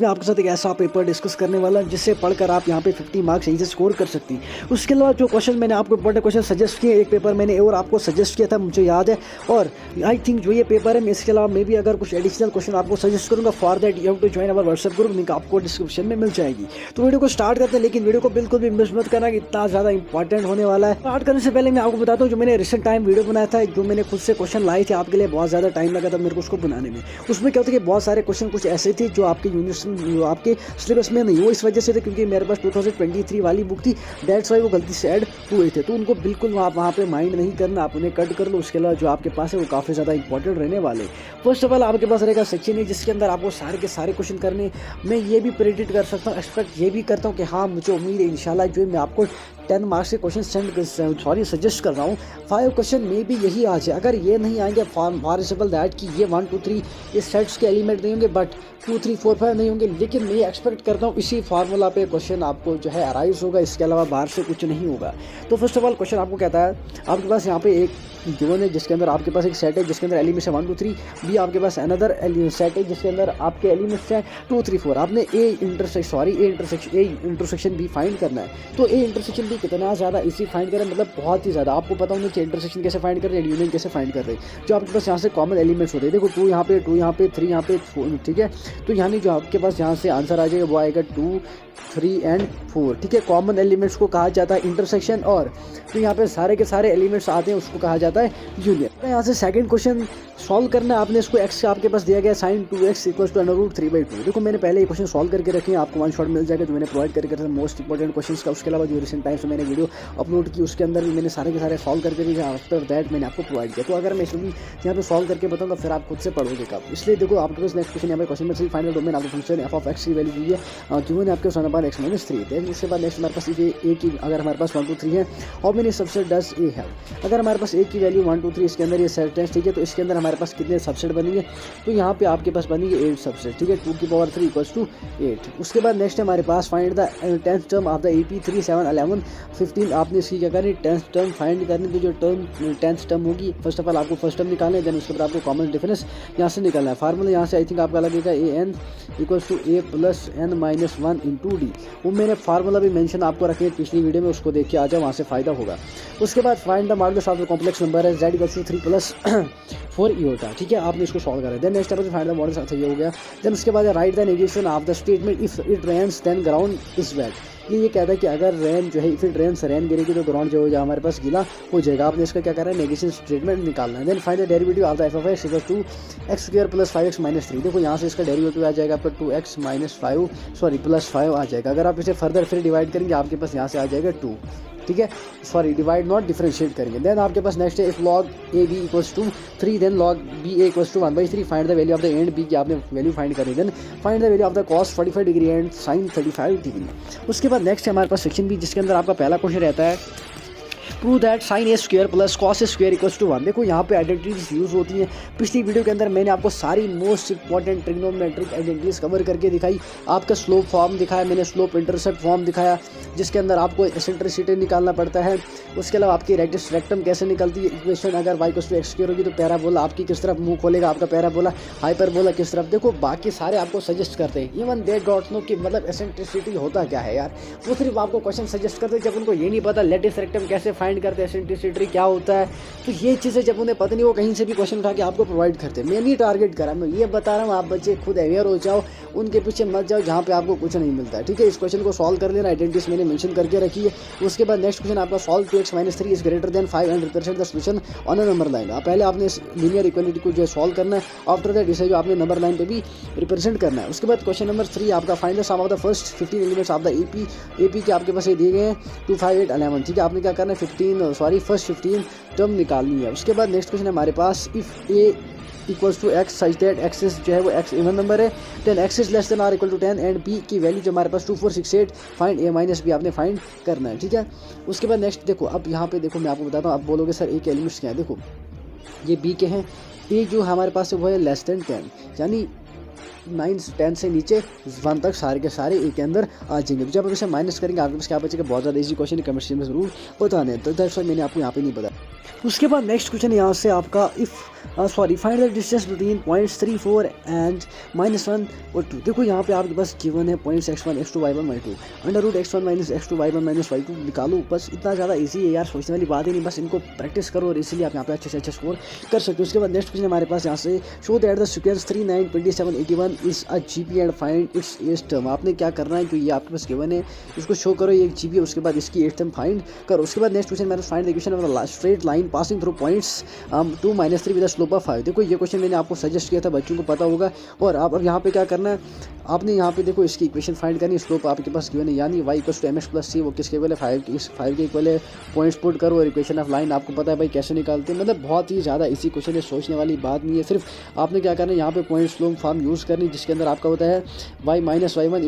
मैं आपके साथ एक ऐसा पेपर डिस्कस करने वाला हूं जिससे पढ़कर आप यहां पे 50 मार्क्स यहीं से स्कोर कर सकती हैं। उसके अलावा जो क्वेश्चन मैंने आपको इंपॉर्टेंट क्वेश्चन सजेस्ट किए, एक पेपर मैंने और आपको सजेस्ट किया था, मुझे याद है। और आई थिंक जो ये पेपर है, मैं इसके अलावा मैं भी अगर कुछ एडिशनल क्वेश्चन आपको सजेस्ट करूँगा, for that you have to join our WhatsApp group, link आपको डिस्क्रिप्शन में मिल जाएगी। तो वीडियो को स्टार्ट करते हैं, लेकिन वीडियो को बिल्कुल भी मिस मत करना, इतना ज़्यादा इंपॉर्टेंट होने वाला है। स्टार्ट करने से पहले मैं आपको बताता हूँ, जो मैंने रिसेंट टाइम वीडियो बनाया था, जो मैंने खुद से क्वेश्चन लाए थे आपके लिए, बहुत ज़्यादा टाइम लगा था मेरे को उसको बनाने में। उसमें क्या होता है कि बहुत सारे क्वेश्चन कुछ ऐसे थे जो आपके यूनिवर्सिटी आपके सिलेबस में नहीं, वो इस वजह से थे क्योंकि मेरे पास 2023 वाली बुक थी, दैट्स वाई वो गलती से ऐड हुए थे। तो उनको बिल्कुल आप वहाँ पे माइंड नहीं करना, आप उन्हें कट कर लो। उसके अलावा जो आपके पास है वो काफ़ी ज़्यादा इंपॉर्टेंट रहने वाले। फर्स्ट ऑफ ऑल आपके पास रहेगा सेक्शन है, जिसके अंदर आपको सारे के सारे क्वेश्चन करने। मैं ये भी प्रेडिक्ट कर सकता हूँ, एक्सपेक्ट ये भी करता हूँ कि हाँ, मुझे उम्मीद है इंशाल्लाह जो मैं आपको 10 मार्क्स के क्वेश्चन सजेस्ट कर रहा हूँ, 5 क्वेश्चन में भी यही आ जाए। अगर ये नहीं आएंगे फॉर एग्जाम्पल दैट कि ये 1 2 3 इस सेट्स के एलिमेंट नहीं होंगे, बट 2 3 4 5 नहीं होंगे, लेकिन मैं एक्सपेक्ट करता हूँ इसी फार्मूला पे क्वेश्चन आपको जो है अराइज होगा, इसके अलावा बाहर से कुछ नहीं होगा। तो फर्स्ट ऑफ ऑल क्वेश्चन आपको कहता है, आपके पास यहाँ पे एक गिवन है जिसके अंदर आपके पास एक सेट है जिसके अंदर एलिमेंट्स है 1 2 3, बी आपके पास अनदर सेट है जिसके अंदर आपके एलिमेंट्स हैं 2 3 4। आपने ए इंटरसेक्शन बी फाइंड करना है। तो ए इंटरसेक्शन बी कितना ज़्यादा इसी फाइंड करें, मतलब बहुत ही ज़्यादा आपको पता होना चाहिए इंटरसेक्शन कैसे फाइंड कर रहे हैं, यूनियन कैसे फाइंड कर रहे हैं। जो आपके पास यहाँ से कॉमन एलिमेंट्स होते हैं, देखो 2 यहाँ पे 2 यहाँ पे 3 यहाँ पे 4, ठीक है। तो यानी जो आपके पास यहाँ से आंसर आ जाएगा वो आएगा 2 3 एंड 4, ठीक है। कॉमन एलिमेंट्स को कहा जाता है इंटरसेक्शन, और तो यहाँ पे सारे के सारे एलिमेंट्स आते हैं उसको कहा जाता है यूनियन। तो यहाँ से सेकंड क्वेश्चन सॉल्व करना है आपने। इसको x आपके पास दिया गया sin 2x = √3/2। देखो मैंने पहले ये क्वेश्चन सॉल्व करके रखे हैं, आपको 1 शॉट मिल जाएगा जो मैंने प्रोवाइड करके रखा था मोस्ट इंपॉर्टेंट क्वेश्चंस का। उसके अलावा जो रिसेंट टाइम से मैंने वीडियो अपलोड की उसके अंदर भी मैंने सारे के सारे सॉल्व करके दिए, आफ्टर दैट मैंने आपको प्रोवाइड किया। तो अगर मैं इसमें भी यहाँ पे सॉल्व करके बताऊँगा फिर आप खुद से पढ़ोगे कब, इसलिए देखो आपके पास नेक्स्ट क्वेश्चन यहाँ पे क्वेश्चन में फाइनल डोमेन आपको फंक्शन f(x) की वैल्यू दी है, गिवन है आपके पास x - 3। उसके बाद नेक्स्ट हमारे पास ए की, अगर हमारे पास 1 2 3 है, how many subset does A have. अगर हमारे पास ए की वैल्यू 1 2 3 इसके अंदर ये सेट है, ठीक है। तो इसके अंदर हमारे पास कितने सबसेट बनेंगे, तो यहाँ पे आपके पास बनेंगे 8 सबसेट, ठीक है। 2 की पावर 3 = 8। उसके बाद नेक्स्ट हमारे पास find the 10th term of the AP 3 7 11 15। आपने इसकी क्या करनी, 10th टर्म फाइंड करनी। तो जो टर्म 10th टर्म होगी, फर्स्ट ऑफ ऑल आपको फर्स्ट टर्म निकालना है, देन उसके बाद आपको कॉमन डिफरेंस यहाँ से निकालना है। फार्मूला यहाँ से आई थिंक आपका लगेगा AN = A + n - 1 × D। वो मैंने फार्मूला भी मेंशन आपको रखे पिछली वीडियो में, उसको देख के आ जाओ, वहाँ से फायदा होगा। उसके बाद find the modulus of the complex number है Z = 3 + 4 इयोटा, ठीक है। आपने इसको सॉल्व करा है। Then next step find the modulus, ये हो गया। देन उसके बाद write the negation of the statement if it rains then ground is wet. ये कहता है कि अगर रेन जो है, इफ इट रेन्स रेन गिरेगी तो ग्राउंड जो है हमारे पास गीला हो जाएगा। आपने इसका क्या करा है, नेगेशन स्टेटमेंट निकालना है। Then find the derivative of the f(x) = 2x² + 5x - 3। देखो यहाँ से इसका डेरिवेटिव आ जाएगा आपका 2x - 5 + 5 आ जाएगा। अगर आप इसे फर्दर फिर डिवाइड करेंगे आपके पास यहाँ से आ जाएगा 2, ठीक है। सॉरी डिवाइड नॉट डिफरेंशिएट करेंगे। देन आपके पास नेक्स्ट है, if log AB = 3 then log BA = 1/3। Find the value of the and B की आपने वैल्यू फाइंड करी। Then find the value of the cos 45 degree and sin 35 degree. उसके बाद next है हमारे पास सेक्शन बी, जिसके अंदर आपका पहला क्वेश्चन रहता है, prove that sin A² + cos A² = 1। देखो यहाँ पे आइडेंटिटीज यूज़ होती हैं। पिछली वीडियो के अंदर मैंने आपको सारी most important trigonometric identities cover करके दिखाई। आपका स्लोप फॉर्म दिखाया मैंने, स्लोप इंटरसेप्ट फॉर्म दिखाया, जिसके अंदर आपको एसेंट्रिसिटी निकालना पड़ता है। उसके अलावा आपकी रेक्टम कैसे निकलती है, इक्वेशन अगर y = x² होगी तो पैराबोला आपकी किस तरफ मुंह खोलेगा, आपका पैराबोला हाइपरबोला किस तरफ। देखो बाकी सारे आपको सजेस्ट करते हैं, इवन दे डोंट नो कि मतलब एसेंट्रिसिटी होता क्या है यार। वो सिर्फ आपको क्वेश्चन सजेस्ट करते हैं, जब उनको ये नहीं पता लेटिस रेक्टम कैसे फाइंड करते हैं, एसेंट्रिसिटी क्या होता है। तो ये चीज़ें जब उन्हें पता नहीं, वो कहीं से भी क्वेश्चन उठा के आपको प्रोवाइड करते हैं। मैं नहीं टारगेट करा, मैं ये बता रहा हूँ, आप बच्चे खुद अवेयर हो जाओ, उनके पीछे मत जाओ जहाँ पे आपको कुछ नहीं मिलता है, ठीक है। इस क्वेश्चन को सॉल्व कर लेना, आइडेंटिटीज मैंने मेंशन करके रखी है। उसके बाद नेक्स्ट क्वेश्चन आपका solve 2x - 3 = 5 and represent the solution on a number line. पहले आपने इस लीनियर इक्वालिटी को जो है सॉल्व करना है, आफ्टर दैट इसे जो आपने नंबर लाइन पे भी रिप्रेजेंट करना है। उसके बाद क्वेश्चन नंबर 3 आपका find the sum of the first 15 elements of the AP के आपके पास ये दिए गए हैं 2 5 8 11, ठीक है। आपने क्या करना है, फर्स्ट 15 टर्म निकालनी है। उसके बाद नेक्स्ट क्वेश्चन है हमारे पास, if A = x such that x जो है वो x इवन नंबर है, then x > or = 10 and b की वैल्यू जो हमारे पास 2 4 6 8 फाइंड A - b आपने फाइंड करना है, ठीक है। उसके बाद नेक्स्ट देखो, अब यहाँ पे देखो मैं आपको बताता हूँ, आप बोलोगे सर A के एलिमेंट्स क्या है। देखो ये b के हैं, A जो हमारे पास है वो है <10, यानी 9 10 से नीचे 1 तक सारे के सारे ए के अंदर आ जाएंगे। जब आप इसे माइनस करेंगे आपके पास क्या बचेगा, बहुत ज़्यादा इजी क्वेश्चन है, कमेंट में जरूर बताने। तो दैट्स व्हाई मैंने आपको यहाँ पे नहीं बताया। उसके बाद नेक्स्ट क्वेश्चन यहाँ से आपका, if sorry find the distance between points 3 4 and -1 और 2। देखो यहाँ पे आपके पास गिवन है points x1 x2 y1 y2 under root x1 - x2 y1 - y2 निकालो। बस इतना ज़्यादा इजी है यार, सोचने वाली बात ही नहीं, बस इनको प्रैक्टिस करो और इसीलिए आप यहाँ पे अच्छे से अच्छा स्कोर कर सकते हो। उसके बाद नेक्स्ट क्वेश्चन हमारे पास यहाँ से show that the sequence 3 9 27 81 is a GP and find its एज टर्म। आपने क्या करना है, क्योंकि ये आपके पास गिवन है, इसको शो करो, ये एक जीपी है, उसके बाद इसकी एज टर्म फाइंड करो। उसके बाद नेक्स्ट क्वेश्चन मेरा find the equation of straight line passing through points 2 - 3 with a slope of 5। देखो ये क्वेश्चन मैंने आपको सजेस्ट किया था, बच्चों को पता होगा। और आप अब यहाँ पे क्या करना है, आपने यहाँ पे देखो इसकी इक्वेशन फाइंड करनी है, स्लोप आपके पास गिवन है, यानी y = mx + c, वो किसके इक्वल है 5 के इक्वल है। पॉइंट्स पुट करो और इक्वेशन ऑफ लाइन आपको पता है भाई कैसे निकालते हैं, मतलब बहुत ही ज़्यादा इसी क्वेश्चन है, सोचने वाली बात नहीं है। सिर्फ आपने क्या करना है, यहाँ पे पॉइंट स्लोप फॉर्म यूज़ करनी, जिसके अंदर आपका होता है y - y1 = m ×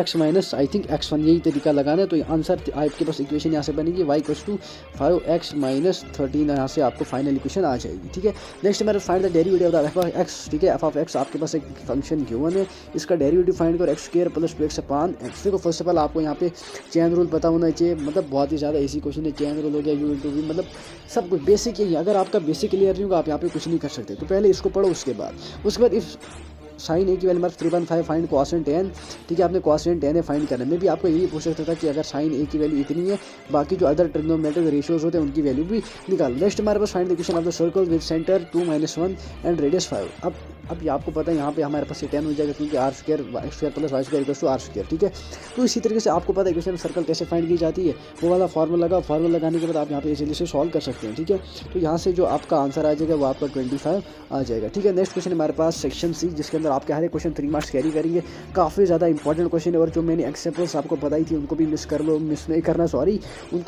x - I think x1, यही तरीका लगाना है। तो आंसर आपके पास इक्वेशन यहाँ से बनेगी y = 5x - 13, यहाँ से आपको फाइनल इक्वेशन आ जाएगी। ठीक है, नेक्स्ट मेरा find the derivative of f(x). ठीक है, f(x) आपके पास एक फंक्शन गिवन है, इसका डेरिवेटिव फाइंड करो x² + 2x/x। देखो फर्स्ट ऑफ ऑल आपको यहाँ पे चेन रूल पता होना चाहिए, मतलब बहुत ही ज़्यादा इसी क्वेश्चन है। चेन रूल हो गया, u × v, मतलब सब कुछ बेसिक यही। अगर आपका बेसिक क्लियर नहीं होगा आप यहाँ पे कुछ नहीं कर सकते, तो पहले इसको पढ़ो। उसके बाद इफ साइन ए की value mark 3.5 find constant tan। ठीक है, आपने कॉसेंट tan फाइंड करना है। मैं भी आपको यही पूछ सकता था कि अगर साइन ए की वैल्यू इतनी है, बाकी जो अदर ट्रिग्नोमेट्रिक रेशियोज होते हैं उनकी वैल्यू भी निकालो। नेक्स्ट हमारे पास find the equation of the circle with centre 2 - 1 and radius 5। अब ये आपको पता है यहाँ पे हमारे पास ये 10 हो जाएगा, क्योंकि r² x² + y² = r²। ठीक है, तो इसी तरीके से आपको पता है इक्वेशन सर्कल कैसे फाइंड की जाती है, वो वाला फार्मूला लगाने के बाद आप यहाँ पे इजीली से सॉल्व कर सकते हैं। ठीक है, तो यहाँ से जो आपका आंसर आ जाएगा वो आपका 25 आ जाएगा। ठीक है, नेक्स्ट क्वेश्चन हमारे पास सेक्शन सी, जिसके अंदर आपके हर एक क्वेश्चन 3 मार्क्स कैरी करेंगे। काफ़ी ज़्यादा इंपॉर्टेंट क्वेश्चन है, और जो मैंने एग्जाम्पल्स आपको बताई थी उनको भी उनको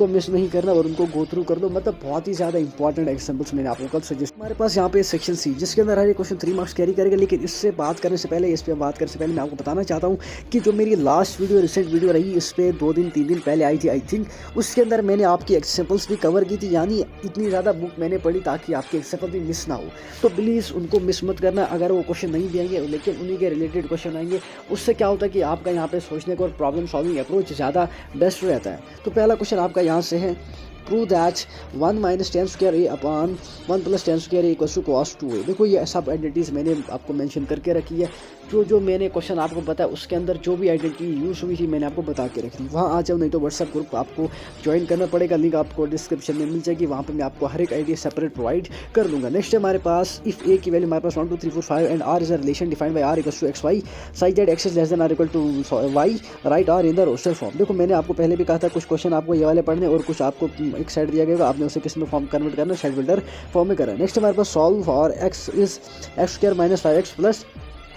मिस नहीं करना और उनको गो थ्रू कर लो, मतलब बहुत ही ज़्यादा इंपॉर्टेंट एग्जाम्पल्स मैंने आपको कल सजेस्ट। हमारे पास यहाँ पे सेक्शन सी, जिसके अंदर हर एक क्वेश्चन 3 मार्क्स कैरी करेगा। लेकिन इस पर बात करने से पहले मैं आपको बताना चाहता हूँ कि जो मेरी लास्ट वीडियो रिसेंट वीडियो रही, इस पर 2-3 दिन पहले आई थी आई थिंक, उसके अंदर मैंने आपकी एग्जाम्पल्स भी कवर की थी, यानी इतनी ज़्यादा बुक मैंने पढ़ी ताकि आपके एग्जाम्पल भी मिस ना हो। तो प्लीज़ उनको मिस मत करना। अगर वो क्वेश्चन नहीं भी आएंगे लेकिन उन्हीं के रिलेटेड क्वेश्चन आएंगे, उससे क्या होता है कि आपका यहाँ पे सोचने का और प्रॉब्लम सॉल्विंग अप्रोच ज़्यादा बेस्ट रहता है। तो पहला क्वेश्चन आपका यहाँ से है, prove that 1 - tan² a upon 1 + tan² a = cos 2a। देखो ये सब आइडेंटिटीज़ मैंने आपको मेंशन करके रखी है। जो मैंने क्वेश्चन आपको बताया उसके अंदर जो भी आइडेंटिटी यूज़ हुई थी मैंने आपको बता के रखी थी। वहाँ आ जाओ, नहीं तो व्हाट्सएप ग्रुप आपको ज्वाइन करना पड़ेगा, लिंक आपको डिस्क्रिप्शन में मिल जाएगी, वहाँ पर मैं आपको हर एक आइडिया सेपरेट प्रोवाइड कर दूँगा। नेक्स्ट है हमारे पास, इफ़ ए की वैल्यू हमारे पास 1 2 3 4 5 and r is a relation defined by r = xy such that x is less than or equal to y, write r in the roster form. देखो मैंने आपको पहले भी कहा था कुछ क्वेश्चन आपको ये वाले पढ़ने और कुछ आपको एक साइड दिया गया, आपने उसे किस में फॉर्म कन्वर्ट करना है, साइड बिल्डर फॉर्म में करना है। नेक्स्ट हमारे पास solve for x is x² - 5x +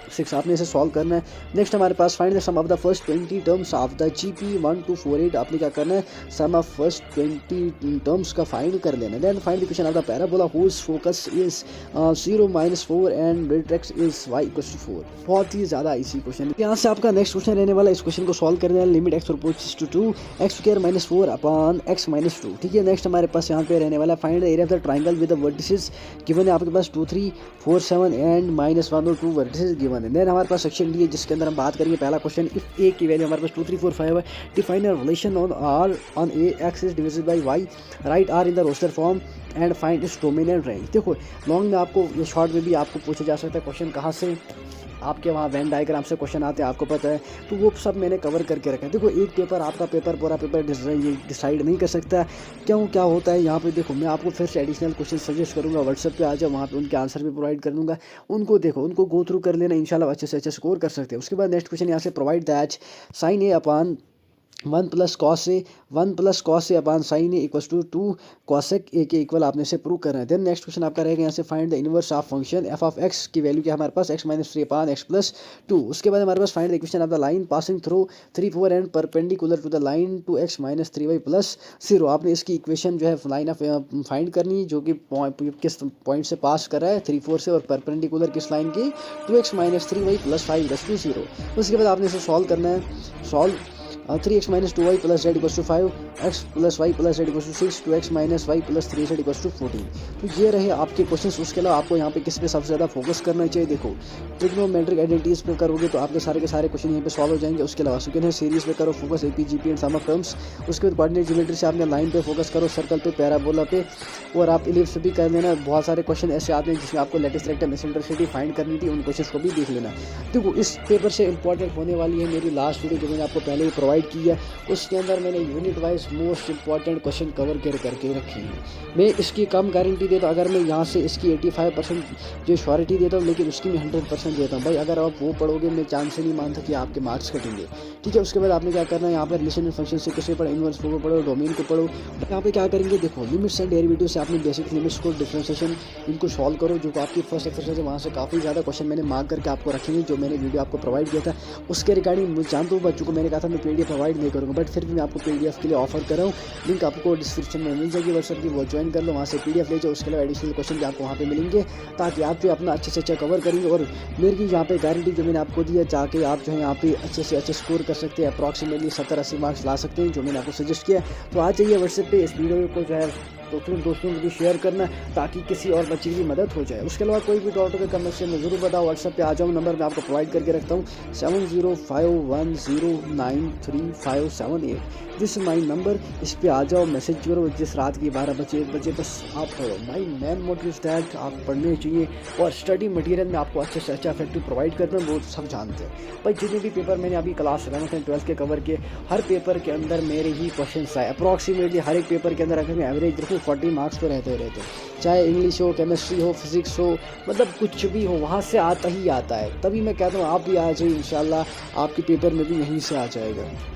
6, आपने इसे सॉल्व करना है। नेक्स्ट हमारे पास find the sum of the first 20 terms of the GP 1 2 4 8। आपने क्या करना है, सम ऑफ फर्स्ट 20 टर्म्स का फाइंड कर लेना है। Then find the equation of the parabola whose focus is 0 - 4 and radius is y = 4। बहुत ही ज़्यादा इसी क्वेश्चन यहाँ से आपका नेक्स्ट क्वेश्चन रहने वाला। इस क्वेश्चन को सॉल्व करना है, limit x approaches to 2 x² - 4 upon x - 2। ठीक है, नेक्स्ट हमारे पास यहाँ पे रहने वाला find the area of the triangle with the vertices given है। आपके पास 2 3 4 7 एंड -1 और 2 वर्टिसेस गिवन है। देन हमारे पास सेक्शन डी है, जिसके अंदर हम बात करेंगे पहला क्वेश्चन, इफ ए की वैल्यू हमारे पास 2 3 4 5 है, define a relation on A x is divisible by Y, write R in the roster form and find its dominant range. देखो लॉन्ग में आपको, ये शॉर्ट में भी आपको पूछा जा सकता है क्वेश्चन, कहाँ से आपके वहाँ वेन डायग्राम से क्वेश्चन आते हैं, आपको पता है, तो वो सब मैंने कवर करके रखा है। देखो एक पेपर आपका पूरा पेपर डिसाइड नहीं कर सकता क्यों, क्या होता है यहाँ पे। देखो मैं आपको फिर से एडिशनल क्वेश्चन सजेस्ट करूँगा, व्हाट्सएप पे आ जाओ, वहाँ पे उनके आंसर भी प्रोवाइड कर दूँगा, उनको देखो, उनको गो थ्रू कर लेना, इंशाल्लाह अच्छे से अच्छा स्कोर कर सकते हैं। उसके बाद नेक्स्ट क्वेश्चन यहाँ से, provide that sine A upon 1 + cos a upon sine A = 2 cosec a के इक्वल आपने से प्रूव करना है। देन नेक्स्ट क्वेश्चन आपका रहेगा यहाँ से, find the inverse of function f(x) की वैल्यू क्या हमारे पास x - 3 अपॉन x + 2। उसके बाद हमारे पास find the equation of the line passing through 3 4 and perpendicular to the line two x - 3y + 0। आपने इसकी इक्वेशन जो है लाइन ऑफ फाइंड करनी है, जो कि किस पॉइंट से पास कर रहा है 3 4 से, और परपेंडिकुलर किस लाइन की 2x - 3y + 5 = 0। उसके बाद आपने इसे सॉल्व करना है। 3x - 2y + z = 5 x plus y plus z equals to 6, 2x minus y plus 3 z equals to 14। तो ये रहे आपके क्वेश्चन। उसके अलावा आपको यहाँ पे किस पे सबसे ज़्यादा फोकस करना चाहिए, देखो ट्रिग्नोमेट्रिक आइडेंटिटीज पे करोगे तो आपके सारे के सारे क्वेश्चन यहाँ पे सॉल्व हो जाएंगे। उसके अलावा सेकंड है सीरीज पे करो focus, AP GP and sum of terms. उसके बाद कोऑर्डिनेट ज्योमेट्री से आपने लाइन पे फोकस करो, सर्कल पे, पैराबोला पे, और आप इलिप्स भी कर लेना। बहुत सारे क्वेश्चन ऐसे आते हैं जिसमें आपको लेटेस्ट रेक्टम एसेंट्रिसिटी फाइंड करनी थी, उन क्वेश्चन को भी देख लेना। देखो इस पेपर से इंपॉर्टेंट होने वाली है मेरी लास्ट वीडियो जो मैंने आपको पहले ही प्रोवाइड की है, उसके अंदर मैंने unit wise most important question cover करके रखी है। मैं इसकी कम गारंटी देता हूँ, अगर मैं यहाँ से इसकी 85% जो श्योरिटी देता हूँ, लेकिन उसकी मैं 100% देता हूँ भाई। अगर आप वो पढ़ोगे मैं चांस ही नहीं मानता कि आपके मार्क्स कटेंगे, ठीक है। उसके बाद आपने क्या करना है, यहाँ पर रिलेशन एंड फंक्शन से कैसे पढ़ो, इनवर्स को पढ़ो, डोमेन को पढ़ो। यहाँ पे क्या करेंगे, देखो लिमिट्स एंड डेरिवेटिव से आपने बेसिक लिमिट्स को, डिफरेंशिएशन, इनको सॉल्व करो। जो आपकी फर्स्ट एक्सरसाइज है वहाँ से काफ़ी ज़्यादा क्वेश्चन मैंने मार्क करके आपको रखेंगे, जो मैंने वीडियो आपको प्रोवाइड किया था उसके रिगार्डिंग। मैं जानता हूँ बच्चों को मैंने कहा था मैं पीडीएफ प्रोवाइड नहीं करूँगा, बट फिर भी मैं आपको पीडीएफ के लिए ऑफर कर रहा हूँ। लिंक आपको डिस्क्रिप्शन में मिल जाएगी व्हाट्सएप की, वो ज्वाइन कर लो, वहाँ से पीडीएफ ले जाओ। उसके अलावा एडिशनल क्वेश्चन भी आपको वहाँ पे मिलेंगे, ताकि आप जो अपना अच्छे से अच्छा कवर करेंगे। और मेरी यहाँ पे गारंटी जो मैंने आपको दी है, जाके आप जो है यहाँ पे अच्छे से अच्छे स्कोर कर सकते हैं, अप्रॉक्सीमेटली 70-80 मार्क्स ला सकते हैं, जो मैंने आपको सजेस्ट किया। तो आ जाइए व्हाट्सएप पे, इस वीडियो को जो है दोस्तों को भी शेयर करना, ताकि किसी और बच्चे की भी मदद हो जाए। उसके अलावा कोई भी डाउट हो तो कमेंट से मैं ज़रूर बताओ। व्हाट्सएप पे आ जाऊँ, नंबर मैं आपको प्रोवाइड करके रखता हूँ 7051093578। दिस माई नंबर, इस पे आ जाओ, मैसेज करो। जिस रात की 12 बजे 1 बजे बस आप पढ़ो। My main motive is that आप पढ़ने चाहिए, और स्टडी मटेरियल में आपको अच्छे से अच्छा इफेक्टिव प्रोवाइड करता हूँ, वो सब जानते हैं भाई। जितने भी पेपर मैंने अभी क्लास 11th एंड 12th के कवर किए, हर पेपर के अंदर मेरे ही क्वेश्चन आए अप्रॉक्सीमेटली। हर एक पेपर के अंदर अगर मैं एवरेज देखूँ 40 मार्क्स तो रहते हैं, चाहे इंग्लिश हो, केमिस्ट्री हो, फिजिक्स हो, मतलब कुछ भी हो, वहाँ से आता ही आता है। तभी मैं कहता हूँ आप भी आ जाइए, इंशाल्लाह आपके पेपर में भी यहीं से आ जाएगा।